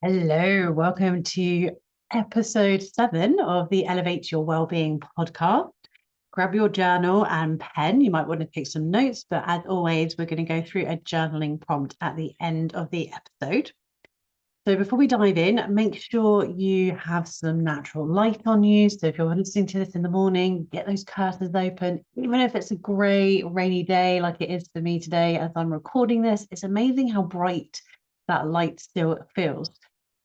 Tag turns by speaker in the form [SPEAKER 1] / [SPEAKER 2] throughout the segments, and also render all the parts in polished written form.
[SPEAKER 1] Hello, welcome to episode 7 of the Elevate Your Wellbeing podcast. Grab your journal and pen. You might want to take some notes, but as always, we're going to go through a journaling prompt at the end of the episode. So before we dive in, make sure you have some natural light on you. So if you're listening to this in the morning, get those curtains open. Even if it's a grey, rainy day like it is for me today as I'm recording this, it's amazing how bright that light still feels.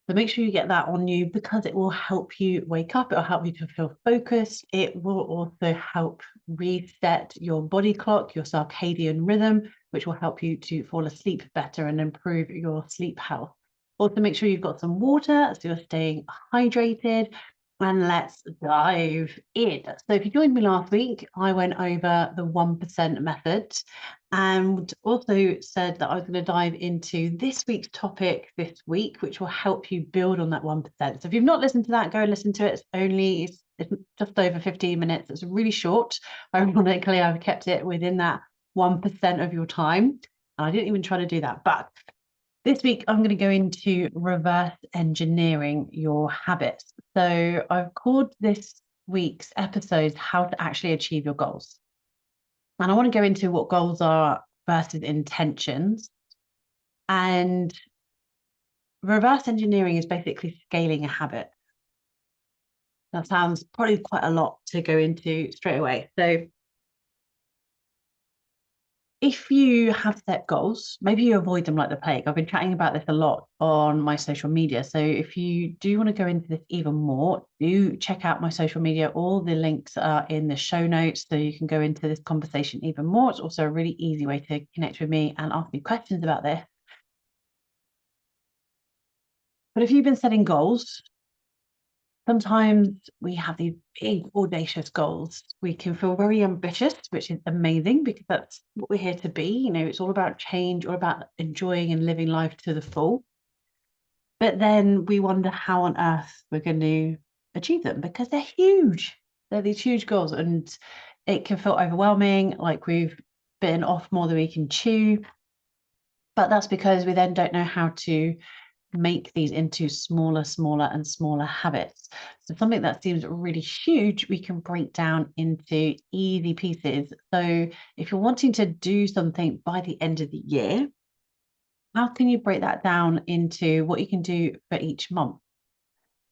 [SPEAKER 1] So make sure you get that on you because it will help you wake up. It'll help you to feel focused. It will also help reset your body clock, your circadian rhythm, which will help you to fall asleep better and improve your sleep health. Also, make sure you've got some water so you're staying hydrated. And let's dive in. So if you joined me last week, I went over the 1% method and also said that I was going to dive into this week's topic this week, which will help you build on that 1%. So if you've not listened to that, go and listen to it. It's just over 15 minutes. It's really short. Ironically, I've kept it within that 1% of your time. And I didn't even try to do that. But this week, I'm going to go into reverse engineering your habits. So I've called this week's episode How to Actually Achieve Your Goals. And I want to go into what goals are versus intentions. And reverse engineering is basically scaling a habit. That sounds probably quite a lot to go into straight away. So if you have set goals, maybe you avoid them like the plague. I've been chatting about this a lot on my social media. So if you do want to go into this even more, do check out my social media. All the links are in the show notes, so you can go into this conversation even more. It's also a really easy way to connect with me and ask me questions about this. But if you've been setting goals, sometimes we have these big, audacious goals. We can feel very ambitious, which is amazing because that's what we're here to be. You know, it's all about change, all about enjoying and living life to the full. But then we wonder how on earth we're going to achieve them because they're huge. They're these huge goals, and it can feel overwhelming, like we've bitten off more than we can chew. But that's because we then don't know how to make these into smaller and smaller habits. So something that seems really huge, we can break down into easy pieces. So if you're wanting to do something by the end of the year, how can you break that down into what you can do for each month?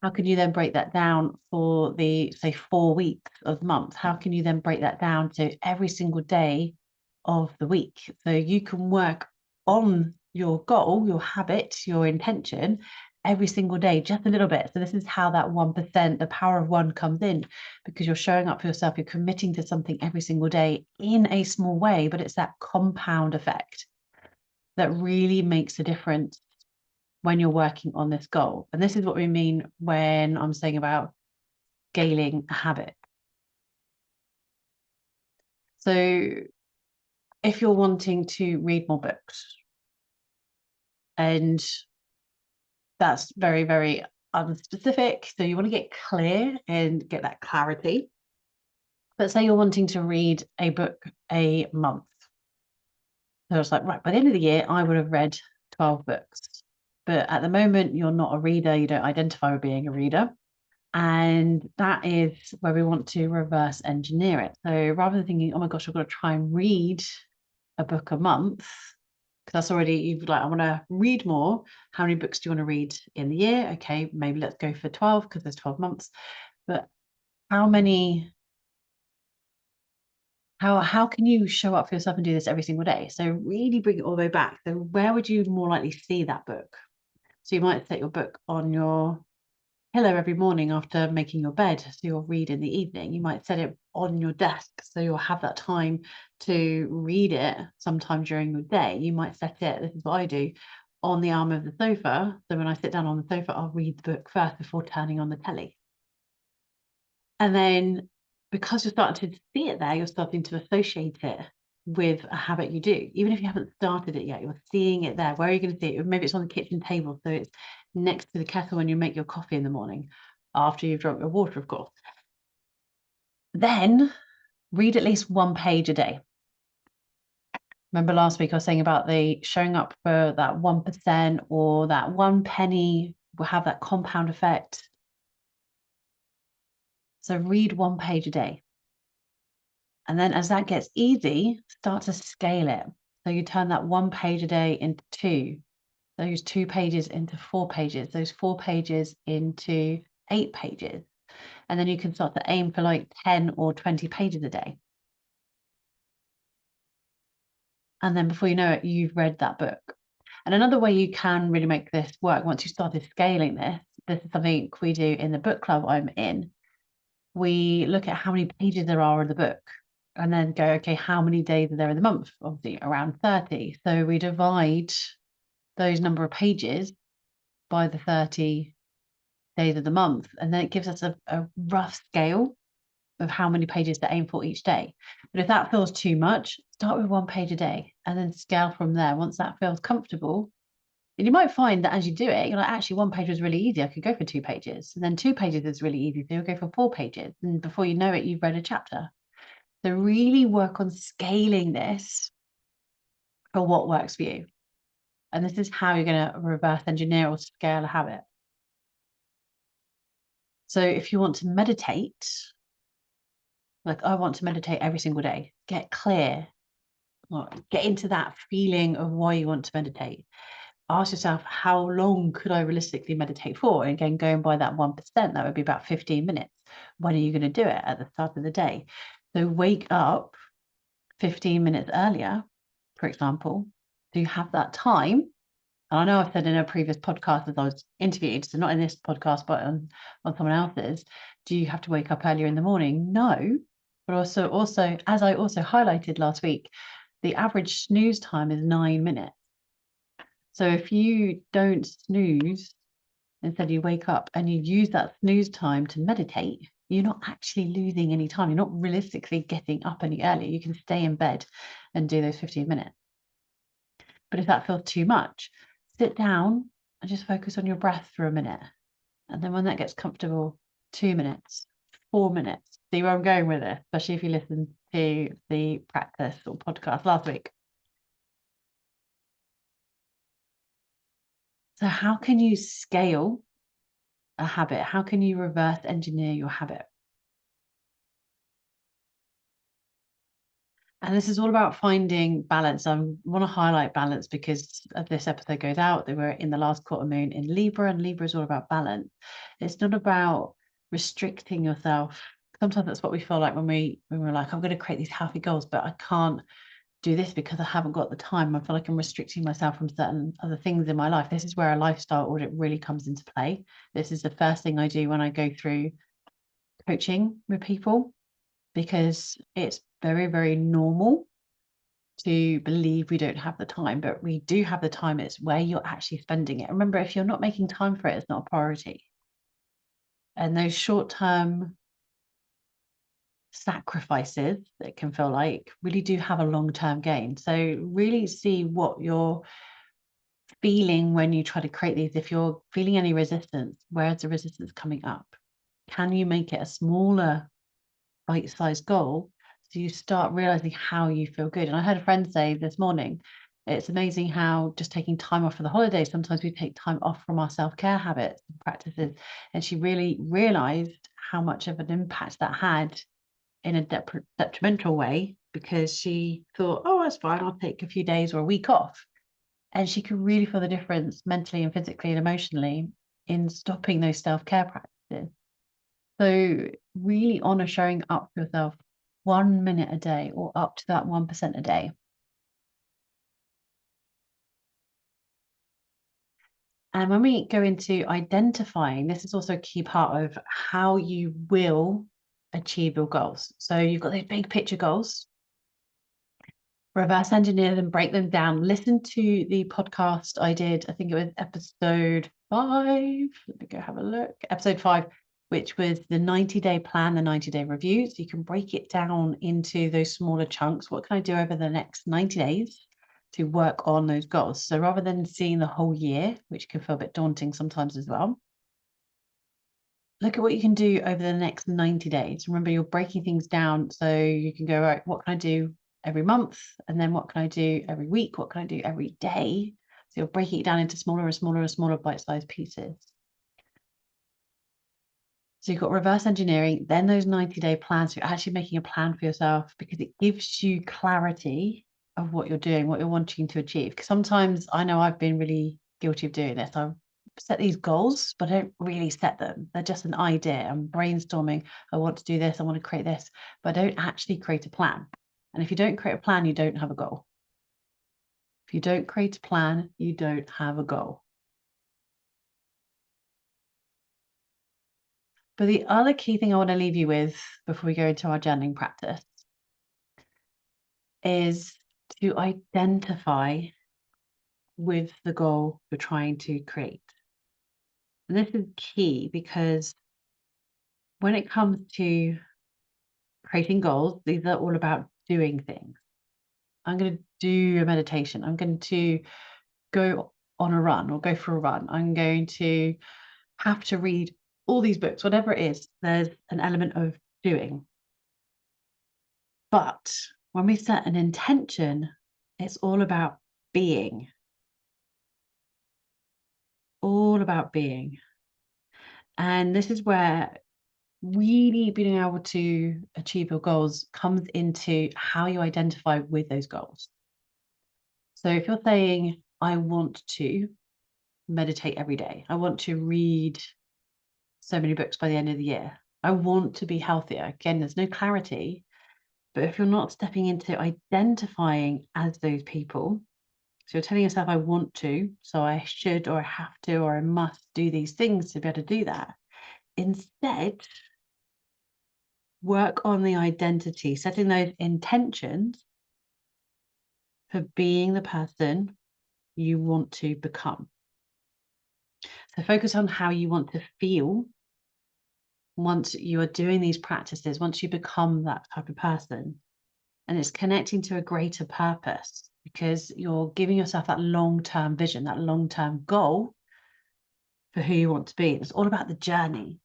[SPEAKER 1] How can you then break that down for the, say, 4 weeks of the month? How can you then break that down to every single day of the week? So you can work on your goal, your habit, your intention every single day, just a little bit. So this is how that 1%, the power of one comes in, because you're showing up for yourself, you're committing to something every single day in a small way, but it's that compound effect that really makes a difference when you're working on this goal. And this is what we mean when I'm saying about scaling a habit. So if you're wanting to read more books, and that's very, very unspecific, so you want to get clear and get that clarity. But say you're wanting to read a book a month. So it's like, right, by the end of the year, I would have read 12 books. But at the moment, you're not a reader, you don't identify with being a reader. And that is where we want to reverse engineer it. So rather than thinking, oh my gosh, I've got to try and read a book a month, because that's already, you've like, I want to read more. How many books do you want to read in the year? Okay, maybe let's go for 12 because there's 12 months. But how can you show up for yourself and do this every single day? So really bring it all the way back. So where would you more likely see that book? So you might set your book on your pillow every morning after making your bed, so you'll read in the evening. You might set it on your desk, so you'll have that time to read it sometime during your day. You might set it, this is what I do, on the arm of the sofa. So when I sit down on the sofa, I'll read the book first before turning on the telly. And then because you're starting to see it there, you're starting to associate it with a habit you do. Even if you haven't started it yet, you're seeing it there. Where are you going to see it? Maybe it's on the kitchen table, so it's next to the kettle when you make your coffee in the morning, after you've drunk your water, of course. Then read at least one page a day. Remember last week I was saying about the showing up for that 1% or that one penny will have that compound effect. So read 1 page a day. And then as that gets easy, start to scale it. So you turn that 1 page a day into 2, those 2 pages into 4 pages, those 4 pages into 8 pages. And then you can start to aim for like 10 or 20 pages a day. And then before you know it, you've read that book. And another way you can really make this work, once you started scaling this is something we do in the book club I'm in. We look at how many pages there are in the book and then go, okay, how many days are there in the month? Obviously around 30. So we divide those number of pages by the 30 days of the month. And then it gives us a rough scale of how many pages to aim for each day. But if that feels too much, start with 1 page a day and then scale from there. Once that feels comfortable, and you might find that as you do it, you're like, actually 1 page was really easy. I could go for 2 pages. And then 2 pages is really easy. So you'll go for 4 pages. And before you know it, you've read a chapter. So really work on scaling this for what works for you. And this is how you're going to reverse engineer or scale a habit. So if you want to meditate, like I want to meditate every single day, get clear, or get into that feeling of why you want to meditate. Ask yourself, how long could I realistically meditate for? And again, going by that 1%, that would be about 15 minutes. When are you going to do it? At the start of the day. So wake up 15 minutes earlier, for example, so you have that time. And I know I've said in a previous podcast as I was interviewed, so not in this podcast, but on someone else's, do you have to wake up earlier in the morning? No. But also, as I also highlighted last week, the average snooze time is 9 minutes. So if you don't snooze, instead you wake up and you use that snooze time to meditate, you're not actually losing any time. You're not realistically getting up any earlier. You can stay in bed and do those 15 minutes. But if that feels too much, sit down and just focus on your breath for a minute. And then when that gets comfortable, 2 minutes, 4 minutes. See where I'm going with it, especially if you listen to the practice or podcast last week. So how can you scale a habit? How can you reverse engineer your habit? And this is all about finding balance. I want to highlight balance because as this episode goes out, they were in the last quarter moon in Libra, and Libra is all about balance. It's not about restricting yourself. Sometimes that's what we feel like when we're like, I'm going to create these healthy goals, but I can't do this because I haven't got the time. I feel like I'm restricting myself from certain other things in my life. This is where a lifestyle audit really comes into play. This is the first thing I do when I go through coaching with people, because it's very, very normal to believe we don't have the time, but we do have the time. It's where you're actually spending it. Remember, if you're not making time for it, it's not a priority. And those short-term sacrifices that can feel like really do have a long-term gain. So really see what you're feeling when you try to create these. If you're feeling any resistance, where's the resistance coming up? Can you make it a smaller bite-sized goal so you start realizing how you feel good? And I heard a friend say this morning, it's amazing how just taking time off for the holidays, sometimes we take time off from our self-care habits and practices. And she really realized how much of an impact that had in a detrimental way, because she thought, oh, that's fine, I'll take a few days or a week off. And she could really feel the difference mentally and physically and emotionally in stopping those self-care practices. So really honor showing up for yourself 1 minute a day or up to that 1% a day. And when we go into identifying, this is also a key part of how you will achieve your goals. So you've got those big picture goals, reverse engineer them, break them down. Listen to the podcast I did, I think it was episode 5. Let me go have a look. Episode 5, which was the 90-day plan, the 90-day review. So you can break it down into those smaller chunks. What can I do over the next 90 days to work on those goals? So rather than seeing the whole year, which can feel a bit daunting sometimes as well, look at what you can do over the next 90 days. Remember, you're breaking things down so you can go, right, what can I do every month? And then what can I do every week? What can I do every day? So you're breaking it down into smaller and smaller and smaller bite-sized pieces. So you've got reverse engineering, then those 90-day plans. You're actually making a plan for yourself because it gives you clarity of what you're doing, what you're wanting to achieve. Because sometimes I know I've been really guilty of doing this. I set these goals, but I don't really set them. They're just an idea. I'm brainstorming. I want to do this. I want to create this, but I don't actually create a plan. And if you don't create a plan, you don't have a goal. If you don't create a plan, you don't have a goal. But the other key thing I want to leave you with before we go into our journaling practice is to identify with the goal you're trying to create. And this is key because when it comes to creating goals, these are all about doing things. I'm going to do a meditation. I'm going to go on a run or go for a run. I'm going to have to read all these books, whatever it is, there's an element of doing. But when we set an intention, it's all about being. All about being. And this is where really being able to achieve your goals comes into how you identify with those goals. So if you're saying, I want to meditate every day, I want to read so many books by the end of the year, I want to be healthier. Again, there's no clarity. But if you're not stepping into identifying as those people, so you're telling yourself, I want to, so I should, or I have to, or I must do these things to be able to do that. Instead, work on the identity, setting those intentions for being the person you want to become. So focus on how you want to feel once you are doing these practices, once you become that type of person. And it's connecting to a greater purpose because you're giving yourself that long-term vision, that long-term goal for who you want to be. It's all about the journey.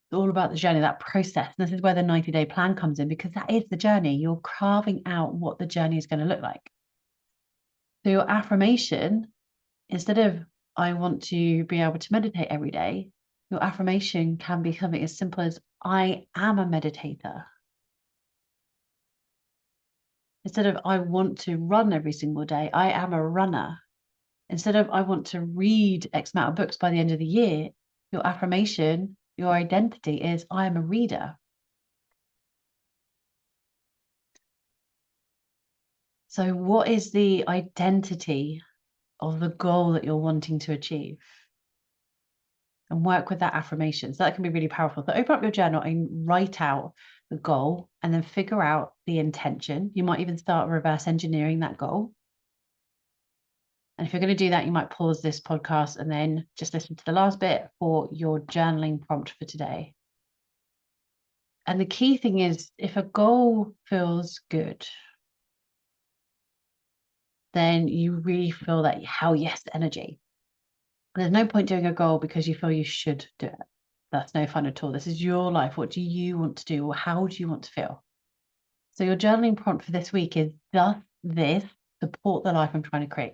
[SPEAKER 1] It's all about the journey, that process. And this is where the 90-day plan comes in because that is the journey. You're carving out what the journey is going to look like. So your affirmation, instead of I want to be able to meditate every day, your affirmation can be something as simple as I am a meditator. Instead of I want to run every single day, I am a runner. Instead of I want to read X amount of books by the end of the year, your affirmation, your identity is I am a reader. So what is the identity of the goal that you're wanting to achieve? And work with that affirmation. So that can be really powerful. So open up your journal and write out the goal and then figure out the intention. You might even start reverse engineering that goal. And if you're going to do that, you might pause this podcast and then just listen to the last bit for your journaling prompt for today. And the key thing is, if a goal feels good, then you really feel that hell yes energy. There's no point doing a goal because you feel you should do it. That's no fun at all. This is your life. What do you want to do? Or how do you want to feel? So your journaling prompt for this week is, does this support the life I'm trying to create?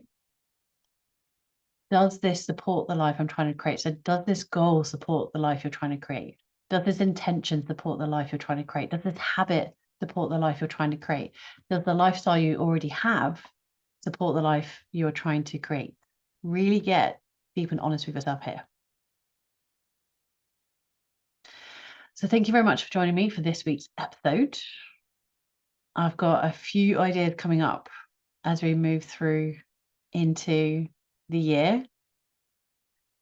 [SPEAKER 1] Does this support the life I'm trying to create? So does this goal support the life you're trying to create? Does this intention support the life you're trying to create? Does this habit support the life you're trying to create? Does the lifestyle you already have support the life you're trying to create? Really get deep and honest with yourself here. So thank you very much for joining me for this week's episode. I've got a few ideas coming up as we move through into the year.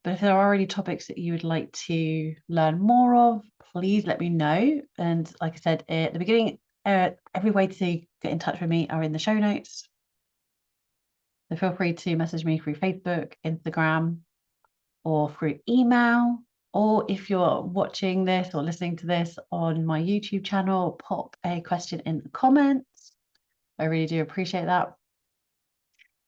[SPEAKER 1] But if there are any topics that you would like to learn more of, please let me know. And like I said at the beginning, every way to get in touch with me are in the show notes. So feel free to message me through Facebook, Instagram, or through email. Or if you're watching this or listening to this on my YouTube channel, pop a question in the comments. I really do appreciate that.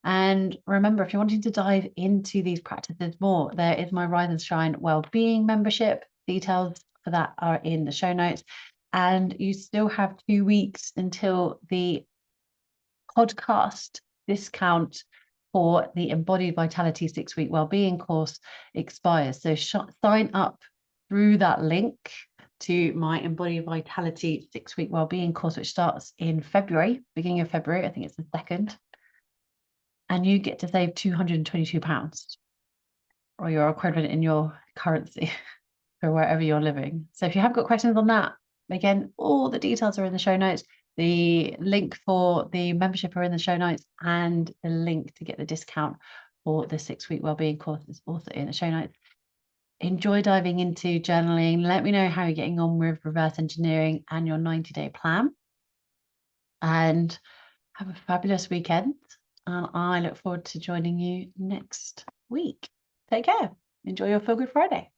[SPEAKER 1] And remember, if you're wanting to dive into these practices more, there is my Rise and Shine Wellbeing membership. Details for that are in the show notes. And you still have 2 weeks until the podcast discount for the Embodied Vitality 6-week Wellbeing course expires. So sign up through that link to my Embodied Vitality 6-week wellbeing course, which starts in February, beginning of February. I think it's the 2nd. And you get to save £222 or your equivalent in your currency for wherever you're living. So if you have got questions on that, again, all the details are in the show notes. The link for the membership are in the show notes, and the link to get the discount for the 6-week wellbeing course is also in the show notes. Enjoy diving into journaling. Let me know how you're getting on with reverse engineering and your 90-day plan. And have a fabulous weekend. And I look forward to joining you next week. Take care. Enjoy your Feel Good Friday.